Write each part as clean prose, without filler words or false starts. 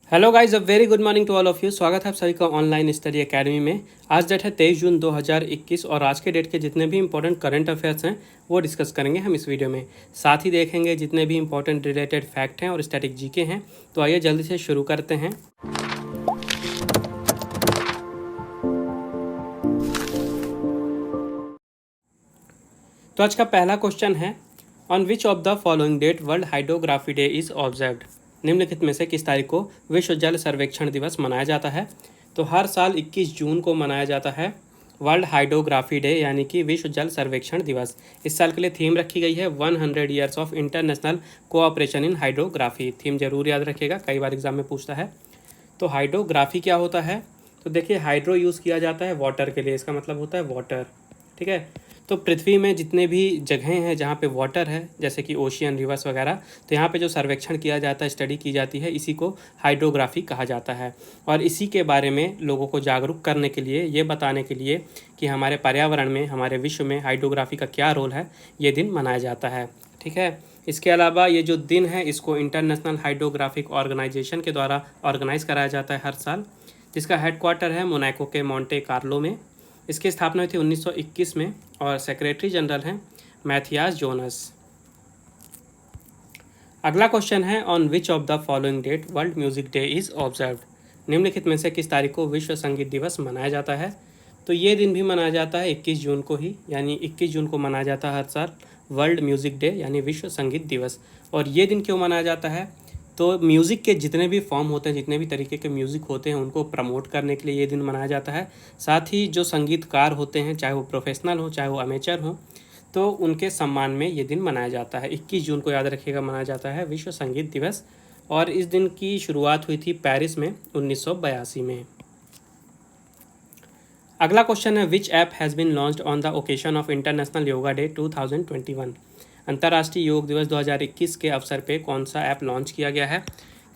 Hello guys, a very good morning to all of you. स्वागत है आप सभी का ऑनलाइन स्टडी एकेडमी में। आज डेट है 23 जून 2021 और आज के डेट के जितने भी इंपॉर्टेंट करंट अफेयर्स हैं वो डिस्कस करेंगे हम इस वीडियो में। साथ ही देखेंगे जितने भी इंपॉर्टेंट रिलेटेड फैक्ट हैं और स्टैटिक जीके हैं। तो आइए जल्दी से शुरू करते हैं। तो आज का पहला क्वेश्चन है, on which of the following date world hydrography day is observed. निम्नलिखित में से किस तारीख को विश्व जल सर्वेक्षण दिवस मनाया जाता है। तो हर साल 21 जून को मनाया जाता है वर्ल्ड हाइड्रोग्राफी डे यानी कि विश्व जल सर्वेक्षण दिवस। इस साल के लिए थीम रखी गई है 100 years of international cooperation in hydrography. Theme जरूर याद रखिएगा, कई बार एग्जाम में पूछता है। तो हाइड्रोग्राफी क्या होता है? तो देखिए, हाइड्रो यूज़ किया जाता है वाटर के लिए, इसका मतलब होता है वाटर। ठीक है, तो पृथ्वी में जितने भी जगहें हैं जहाँ पे वाटर है, जैसे कि ओशियन, रिवर्स वगैरह, तो यहाँ पे जो सर्वेक्षण किया जाता है, स्टडी की जाती है, इसी को हाइड्रोग्राफी कहा जाता है। और इसी के बारे में लोगों को जागरूक करने के लिए, ये बताने के लिए कि हमारे पर्यावरण में, हमारे विश्व में हाइड्रोग्राफी का क्या रोल है, ये दिन मनाया जाता है। ठीक है, इसके अलावा ये जो दिन है इसको इंटरनेशनल हाइड्रोग्राफिक ऑर्गेनाइजेशन के द्वारा ऑर्गेनाइज कराया जाता है हर साल, जिसका हेडक्वार्टर है मोनाको के मोंटे कार्लो में। इसकी स्थापना हुई थी 1921 में और सेक्रेटरी जनरल हैं मैथियास जोनस। अगला क्वेश्चन है, on which of the following date world music day is observed. निम्नलिखित में से किस तारीख को विश्व संगीत दिवस मनाया जाता है। तो ये दिन भी मनाया जाता है 21 जून को ही, यानी 21 जून को मनाया जाता है हर साल वर्ल्ड म्यूजिक डे यानी विश्व संगीत दिवस। और ये दिन क्यों मनाया जाता है? तो म्यूज़िक के जितने भी फॉर्म होते हैं, जितने भी तरीके के म्यूज़िक होते हैं, उनको प्रमोट करने के लिए ये दिन मनाया जाता है। साथ ही जो संगीतकार होते हैं, चाहे वो प्रोफेशनल हो चाहे वो अमेचर हो, तो उनके सम्मान में ये दिन मनाया जाता है। 21 जून को याद रखिएगा, मनाया जाता है विश्व संगीत दिवस। और इस दिन की शुरुआत हुई थी पेरिस में 1982 में। अगला क्वेश्चन है, which app has been launched on the occasion of international yoga day 2021। अंतर्राष्ट्रीय योग दिवस 2021 के अवसर पे कौन सा ऐप लॉन्च किया गया है?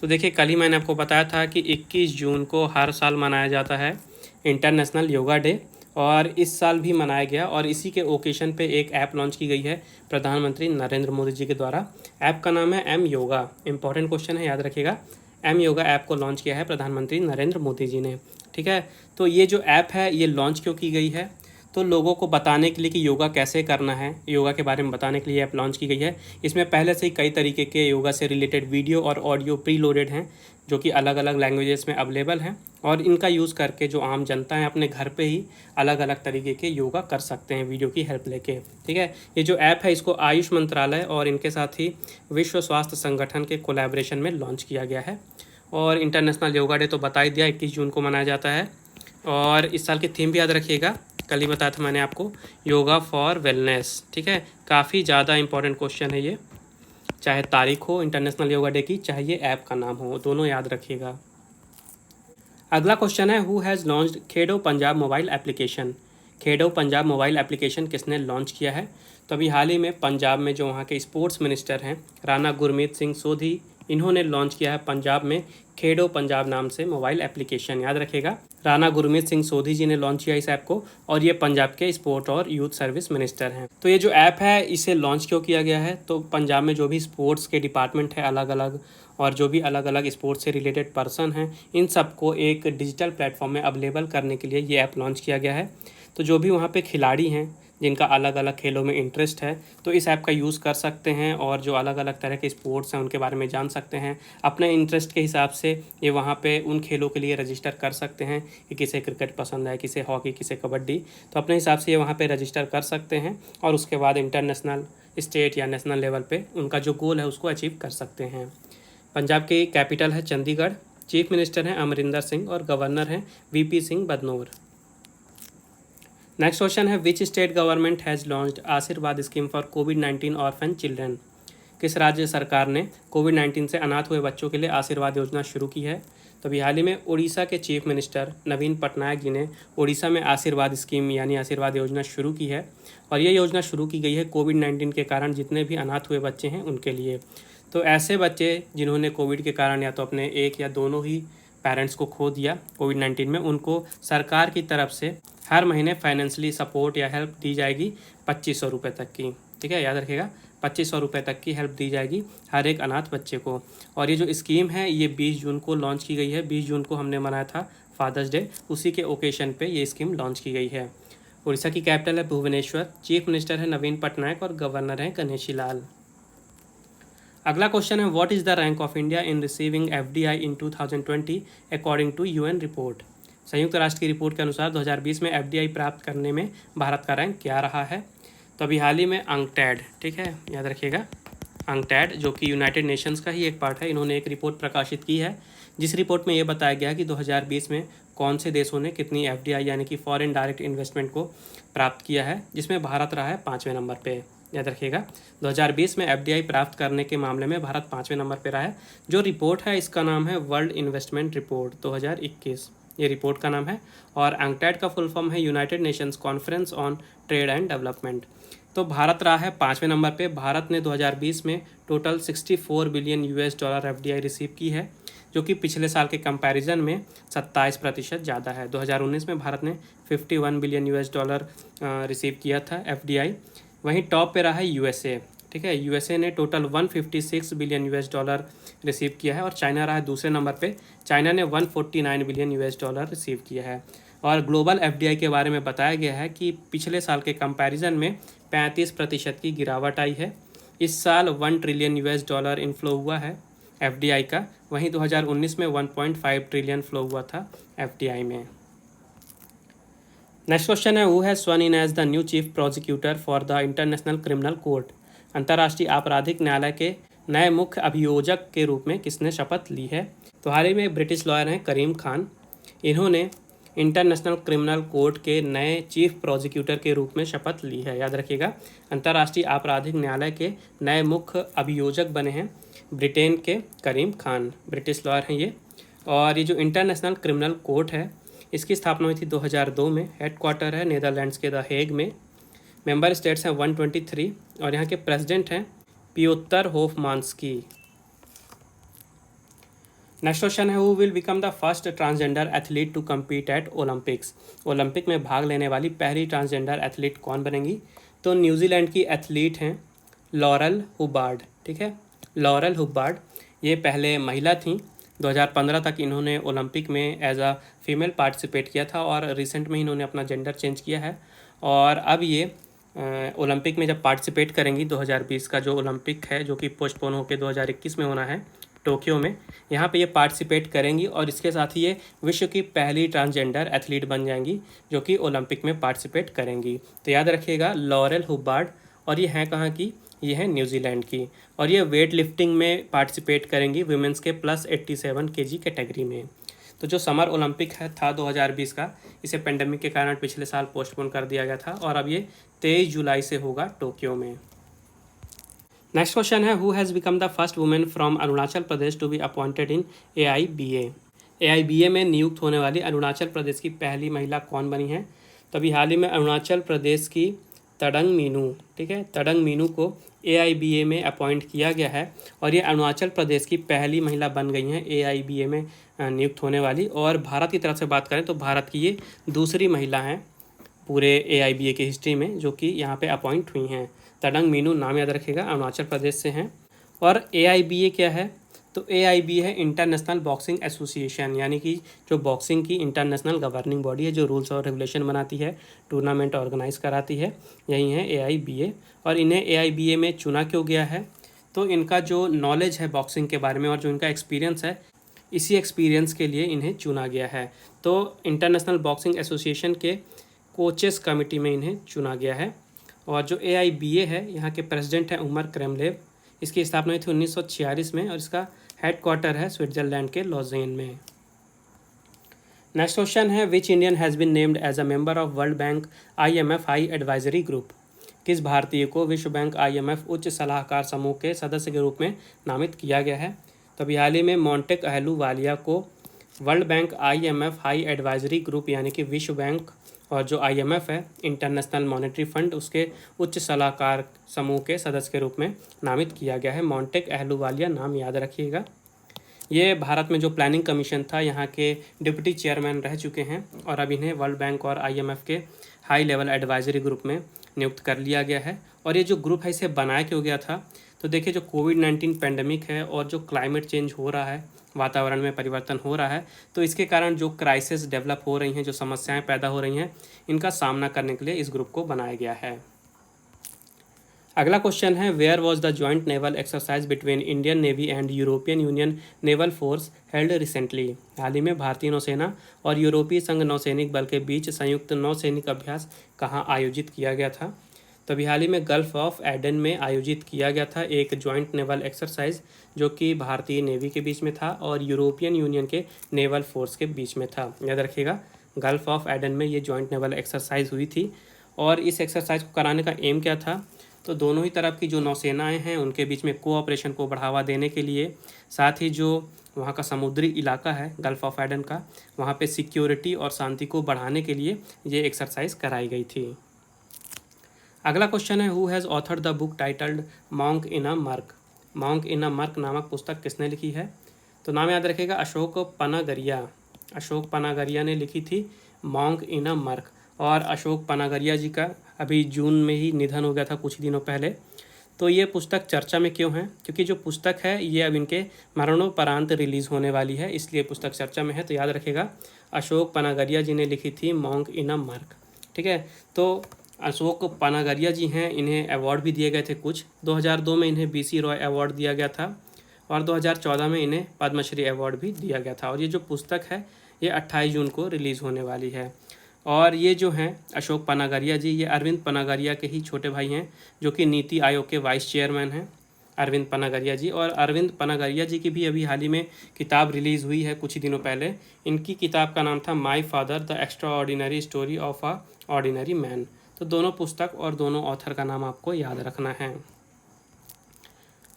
तो देखिए, कल ही मैंने आपको बताया था कि 21 जून को हर साल मनाया जाता है इंटरनेशनल योगा डे, और इस साल भी मनाया गया। और इसी के ओकेशन पे एक ऐप लॉन्च की गई है प्रधानमंत्री नरेंद्र मोदी जी के द्वारा। ऐप का नाम है एम योगा। इंपॉर्टेंट क्वेश्चन है, याद रखिएगा। एम योगा ऐप को लॉन्च किया है प्रधानमंत्री नरेंद्र मोदी जी ने। ठीक है, तो ये जो ऐप है ये लॉन्च क्यों की गई है? तो लोगों को बताने के लिए कि योगा कैसे करना है, योगा के बारे में बताने के लिए ऐप लॉन्च की गई है। इसमें पहले से ही कई तरीके के योगा से रिलेटेड वीडियो और ऑडियो प्री लोडेड हैं, जो कि अलग अलग लैंग्वेजेस में अवेलेबल हैं। और इनका यूज़ करके जो आम जनता है अपने घर पे ही अलग अलग तरीके के योगा कर सकते हैं वीडियो की हेल्प लेके। ठीक है, ये जो ऐप है इसको आयुष मंत्रालय और इनके साथ ही विश्व स्वास्थ्य संगठन के कोलैबोरेशन में लॉन्च किया गया है। और इंटरनेशनल योगा डे तो बता ही दिया, 21 जून को मनाया जाता है। और इस साल की थीम भी याद रखिएगा, कल ही बताया था मैंने आपको, योगा फॉर वेलनेस। ठीक है, काफ़ी ज़्यादा इंपॉर्टेंट क्वेश्चन है ये, चाहे तारीख हो इंटरनेशनल योगा डे की, चाहे ये ऐप का नाम हो, दोनों याद रखिएगा। अगला क्वेश्चन है, who has launched खेडो Punjab mobile application. खेडो Punjab mobile application किसने लॉन्च किया है? तो अभी हाल ही में पंजाब में जो वहाँ के स्पोर्ट्स मिनिस्टर हैं राणा गुरमीत सिंह सोधी, इन्होंने लॉन्च किया है पंजाब में खेडो पंजाब नाम से मोबाइल एप्लीकेशन। याद रखिएगा, राणा गुरमीत सिंह सोधी जी ने लॉन्च किया इस ऐप को, और ये पंजाब के स्पोर्ट और यूथ सर्विस मिनिस्टर हैं। तो ये जो ऐप है इसे लॉन्च क्यों किया गया है? तो पंजाब में जो भी स्पोर्ट्स के डिपार्टमेंट है अलग अलग, और जो भी अलग अलग स्पोर्ट्स से रिलेटेड पर्सन हैं, इन सबको एक डिजिटल प्लेटफॉर्म में अवेलेबल करने के लिए ये ऐप लॉन्च किया गया है। तो जो भी वहाँ पे खिलाड़ी हैं जिनका अलग अलग खेलों में इंटरेस्ट है, तो इस ऐप का यूज़ कर सकते हैं, और जो अलग अलग तरह के स्पोर्ट्स हैं उनके बारे में जान सकते हैं। अपने इंटरेस्ट के हिसाब से ये वहाँ पे उन खेलों के लिए रजिस्टर कर सकते हैं कि किसे क्रिकेट पसंद है, किसे हॉकी, किसे कबड्डी, तो अपने हिसाब से ये वहाँ पे रजिस्टर कर सकते हैं। और उसके बाद इंटरनेशनल, स्टेट या नेशनल लेवल पे उनका जो गोल है उसको अचीव कर सकते हैं। पंजाब की कैपिटल है चंडीगढ़, चीफ मिनिस्टर हैं अमरिंदर सिंह और गवर्नर हैं VP Singh Badnore. Next question है, which state government has launched Ashirwad scheme for कोविड-19 ऑर्फन चिल्ड्रन। किस राज्य सरकार ने कोविड-19 से अनाथ हुए बच्चों के लिए आशीर्वाद योजना शुरू की है? तो अभी हाल ही में उड़ीसा के चीफ मिनिस्टर नवीन पटनायक जी ने उड़ीसा में आशीर्वाद स्कीम यानी आशीर्वाद योजना शुरू की है। और ये योजना शुरू की गई है कोविड-19 के कारण जितने भी अनाथ हुए बच्चे हैं उनके लिए। तो ऐसे बच्चे जिन्होंने कोविड के कारण या तो अपने एक या दोनों ही पेरेंट्स को खो दिया कोविड-19 में, उनको सरकार की तरफ से हर महीने फाइनेंशियली सपोर्ट या हेल्प दी जाएगी 2500 रुपये तक की। ठीक है, याद रखिएगा, 2500 रुपये तक की हेल्प दी जाएगी हर एक अनाथ बच्चे को। और ये जो स्कीम है ये 20 जून को लॉन्च की गई है। 20 जून को हमने मनाया था फादर्स डे, उसी के ओकेशन पे ये स्कीम लॉन्च की गई है। उड़ीसा की कैपिटल है भुवनेश्वर, चीफ मिनिस्टर है नवीन पटनायक और गवर्नर हैं गणेशी लाल। अगला क्वेश्चन है what is the rank of India in receiving FDI in 2020 according to UN report. संयुक्त राष्ट्र की रिपोर्ट के अनुसार 2020 में एफडीआई प्राप्त करने में भारत का रैंक क्या रहा है। तो अभी हाल ही में अंकटैड, ठीक है याद रखिएगा, अंकटैड जो कि यूनाइटेड नेशंस का ही एक पार्ट है, इन्होंने एक रिपोर्ट प्रकाशित की है जिस रिपोर्ट में ये बताया गया कि 2020 में कौन से देशों ने कितनी एफडीआई यानी कि फॉरेन डायरेक्ट इन्वेस्टमेंट को प्राप्त किया है, जिसमें भारत रहा है 5वें नंबर पे। याद रखिएगा 2020 में एफडीआई प्राप्त करने के मामले में भारत 5वें नंबर पे रहा है। जो रिपोर्ट है इसका नाम है वर्ल्ड इन्वेस्टमेंट रिपोर्ट 2021, ये रिपोर्ट का नाम है। और अंकटैड का फुल फॉर्म है United Nations conference on trade and development. तो भारत रहा है 5वें नंबर पे। भारत ने 2020 में total 64 billion US dollar FDI receive की है, जो कि पिछले साल के कंपैरिजन में 27% ज़्यादा है। 2019 में भारत ने 51 बिलियन US डॉलर रिसीव किया था एफडीआई। वहीं टॉप पे रहा है यूएसए, ठीक है, यूएसए ने total 156 billion US dollar receive किया है। और चाइना रहा है दूसरे नंबर पे, चाइना ने 149 बिलियन US डॉलर रिसीव किया है। और ग्लोबल एफडीआई के बारे में बताया गया है कि पिछले साल के कंपैरिजन में 35% की गिरावट आई है। इस साल 1 ट्रिलियन US डॉलर इनफ्लो हुआ है एफडीआई का, वहीं 2019 में 1.5 ट्रिलियन फ्लो हुआ था एफडीआई में। नेक्स्ट क्वेश्चन है who has sworn in as the new chief prosecutor for the international criminal court. अंतर्राष्ट्रीय आपराधिक न्यायालय के नए मुख्य अभियोजक के रूप में किसने शपथ ली है। तो हाल ही में ब्रिटिश लॉयर हैं करीम खान, इन्होंने इंटरनेशनल क्रिमिनल कोर्ट के नए चीफ प्रोसिक्यूटर के रूप में शपथ ली है। याद रखिएगा अंतर्राष्ट्रीय आपराधिक न्यायालय के नए मुख्य अभियोजक बने हैं ब्रिटेन के करीम खान, ब्रिटिश लॉयर हैं ये। और ये जो इंटरनेशनल क्रिमिनल कोर्ट है इसकी स्थापना हुई थी 2002 में। हेडक्वार्टर है नीदरलैंड्स के द हेग में। मेंबर स्टेट्स हैं 123 और यहाँ के प्रेसिडेंट हैं पियोतर होफमांस्की। नेक्स्ट क्वेश्चन है who will become the first transgender athlete to compete at Olympics. Olympic में भाग लेने वाली पहली ट्रांसजेंडर एथलीट कौन बनेंगी। तो न्यूजीलैंड की एथलीट हैं लॉरेल हुब्बार्ड, ठीक है, लॉरेल हुब्बार्ड। ये पहले महिला थीं, 2015 तक इन्होंने ओलंपिक में एज अ फीमेल पार्टिसिपेट किया था और रिसेंट में इन्होंने अपना जेंडर चेंज किया है। और अब ये ओलंपिक में जब पार्टिसिपेट करेंगी 2020 का जो ओलंपिक है जो कि पोस्टपोन होकर 2021 में होना है टोक्यो में, यहाँ पे ये पार्टिसिपेट करेंगी और इसके साथ ही ये विश्व की पहली ट्रांसजेंडर एथलीट बन जाएंगी जो कि ओलंपिक में पार्टिसिपेट करेंगी। तो याद रखिएगा लॉरेल हुब्बार्ड, और ये हैं कहाँ की, ये है न्यूजीलैंड की। और ये वेट लिफ्टिंग में पार्टिसिपेट करेंगी विमेंस के +87 kg कैटेगरी में। तो जो समर ओलंपिक है था 2020 का, इसे पेंडेमिक के कारण पिछले साल पोस्टपोन कर दिया गया था और अब ये 23 जुलाई से होगा टोक्यो में। नेक्स्ट क्वेश्चन है who has become the first women from Arunachal Pradesh to be appointed in AIBA। AIBA में नियुक्त होने वाली अरुणाचल प्रदेश की पहली महिला कौन बनी है। तो अभी हाल ही में अरुणाचल प्रदेश की तडंग मीनू, ठीक है, तडंग मीनू को AIBA में अपॉइंट किया गया है और ये अरुणाचल प्रदेश की पहली महिला बन गई हैं AIBA में नियुक्त होने वाली। और भारत की तरफ से बात करें तो भारत की ये दूसरी महिला हैं पूरे AIBA की हिस्ट्री में जो कि यहाँ पे अपॉइंट हुई हैं। तडंग मीनू नाम याद रखिएगा, अरुणाचल प्रदेश से हैं। और AIBA क्या है, तो AIBA है इंटरनेशनल बॉक्सिंग एसोसिएशन, यानी कि जो बॉक्सिंग की इंटरनेशनल गवर्निंग बॉडी है जो रूल्स और रेगुलेशन बनाती है, टूर्नामेंट ऑर्गेनाइज कराती है, यही है AIBA। और इन्हें AIBA में चुना क्यों गया है, तो इनका जो नॉलेज है बॉक्सिंग के बारे में और जो इनका एक्सपीरियंस है, इसी एक्सपीरियंस के लिए इन्हें चुना गया है। तो इंटरनेशनल बॉक्सिंग एसोसिएशन के कोचेस कमेटी में इन्हें चुना गया है। और जो AIBA है यहाँ के प्रेसिडेंट हैं उमर क्रेमलेव। इसकी स्थापना हुई थी 1946 में और इसका हेडक्वार्टर है स्विट्जरलैंड के लॉजेन में। नेक्स्ट क्वेश्चन है which Indian has been named as a member of World Bank IMF high advisory group. किस भारतीय को विश्व बैंक IMF उच्च सलाहकार समूह के सदस्य के रूप में नामित किया गया है। तो अभी हाल ही में मोंटेक अहलूवालिया को world Bank IMF high advisory group यानी कि विश्व बैंक और जो IMF है इंटरनेशनल मॉनेटरी फंड उसके उच्च सलाहकार समूह के सदस्य के रूप में नामित किया गया है। मोंटेक अहलूवालिया नाम याद रखिएगा। ये भारत में जो प्लानिंग कमीशन था यहाँ के डिप्टी चेयरमैन रह चुके हैं और अब इन्हें वर्ल्ड बैंक और IMF के हाई लेवल एडवाइजरी ग्रुप में नियुक्त कर लिया गया है। और ये जो ग्रुप है इसे बनाया क्यों गया था? तो देखिए जो कोविड-19 पैंडेमिक है और जो क्लाइमेट चेंज हो रहा है, वातावरण में परिवर्तन हो रहा है, तो इसके कारण जो क्राइसिस डेवलप हो रही हैं, जो समस्याएं पैदा हो रही हैं, इनका सामना करने के लिए इस ग्रुप को बनाया गया है। अगला क्वेश्चन है, where was the joint naval exercise between Indian navy and European Union naval force held recently? हाल ही में भारतीय नौसेना और यूरोपीय संघ नौसैनिक बल के बीच संयुक्त नौसैनिक अभ्यास कहाँ आयोजित किया गया था? तो अभी हाल ही में गल्फ ऑफ एडन में आयोजित किया गया था एक जॉइंट नेवल एक्सरसाइज, जो कि भारतीय नेवी के बीच में था और यूरोपियन यूनियन के नेवल फोर्स के बीच में था। याद रखिएगा, गल्फ ऑफ एडन में ये जॉइंट नेवल एक्सरसाइज हुई थी। और इस एक्सरसाइज को कराने का एम क्या था? तो दोनों ही तरफ की जो नौसेनाएं हैं उनके बीच में कोऑपरेशन को बढ़ावा देने के लिए, साथ ही जो वहाँ का समुद्री इलाका है गल्फ ऑफ एडन का, वहाँ पे सिक्योरिटी और शांति को बढ़ाने के लिए ये एक्सरसाइज कराई गई थी। अगला क्वेश्चन है, who has authored the book titled Monk in a Merc? Monk in a Merc नामक पुस्तक किसने लिखी है? तो नाम याद रखिएगा, अशोक पनागरिया। अशोक पनागरिया ने लिखी थी मॉन्क इन अ मर्क। और अशोक पनागरिया जी का अभी जून में ही निधन हो गया था, कुछ दिनों पहले। तो ये पुस्तक चर्चा में क्यों है? क्योंकि जो पुस्तक है ये अब इनके मरणोपरांत रिलीज़ होने वाली है, इसलिए पुस्तक चर्चा में है। तो याद रखिएगा, अशोक पनागरिया जी ने लिखी थी मॉन्क इन अ मर्क। ठीक है, तो अशोक पनागरिया जी हैं, इन्हें अवार्ड भी दिए गए थे कुछ। 2002 में इन्हें BC रॉय अवार्ड दिया गया था और 2014 में इन्हें पद्मश्री अवार्ड भी दिया गया था। और ये जो पुस्तक है ये 28 जून को रिलीज़ होने वाली है। और ये जो हैं अशोक पनागरिया जी, ये अरविंद पनागरिया के ही छोटे भाई हैं, जो कि नीति आयोग के वाइस चेयरमैन हैं, अरविंद पनागरिया जी। और अरविंद पनागरिया जी की भी अभी हाल ही में किताब रिलीज़ हुई है कुछ ही दिनों पहले। इनकी किताब का नाम था my father the extra ordinary story of a ordinary man. तो दोनों पुस्तक और दोनों ऑथर का नाम आपको याद रखना है।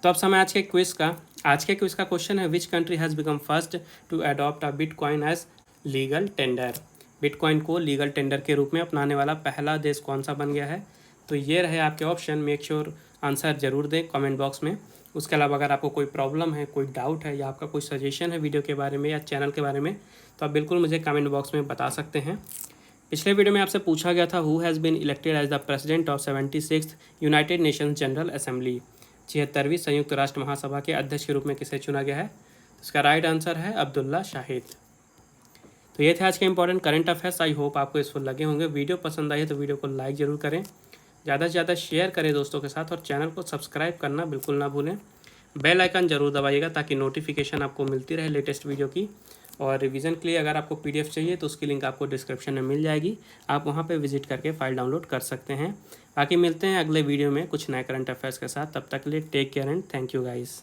तो अब समय आज के क्विज का। आज के क्विज का क्वेश्चन है, which country has become first to adopt a bitcoin as legal tender? Bitcoin को लीगल टेंडर के रूप में अपनाने वाला पहला देश कौन सा बन गया है? तो ये रहे आपके ऑप्शन। मेक श्योर आंसर जरूर दें कमेंट बॉक्स में। उसके अलावा अगर आपको कोई प्रॉब्लम है, कोई डाउट है या आपका कोई सजेशन है वीडियो के बारे में या चैनल के बारे में, तो आप बिल्कुल मुझे कमेंट बॉक्स में बता सकते हैं। पिछले वीडियो में आपसे पूछा गया था, who has been elected as the president of 76th United Nations General Assembly? 76वीं संयुक्त राष्ट्र महासभा के अध्यक्ष के रूप में किसे चुना गया है? इसका राइट आंसर है अब्दुल्ला शाहिद। तो ये थे आज के important current affairs. I hope आपको इसको लगे होंगे। वीडियो पसंद आई है तो वीडियो को लाइक ज़रूर करें, ज़्यादा से ज़्यादा शेयर करें दोस्तों के साथ, और चैनल को सब्सक्राइब करना बिल्कुल ना भूलें। बेल आइकन जरूर दबाइएगा ताकि नोटिफिकेशन आपको मिलती रहे लेटेस्ट वीडियो की। और रिवीजन के लिए अगर आपको PDF चाहिए तो उसकी लिंक आपको डिस्क्रिप्शन में मिल जाएगी, आप वहाँ पे विजिट करके फाइल डाउनलोड कर सकते हैं। बाकी मिलते हैं अगले वीडियो में कुछ नए करंट अफेयर्स के साथ। तब तक के लिए take care and thank you guys.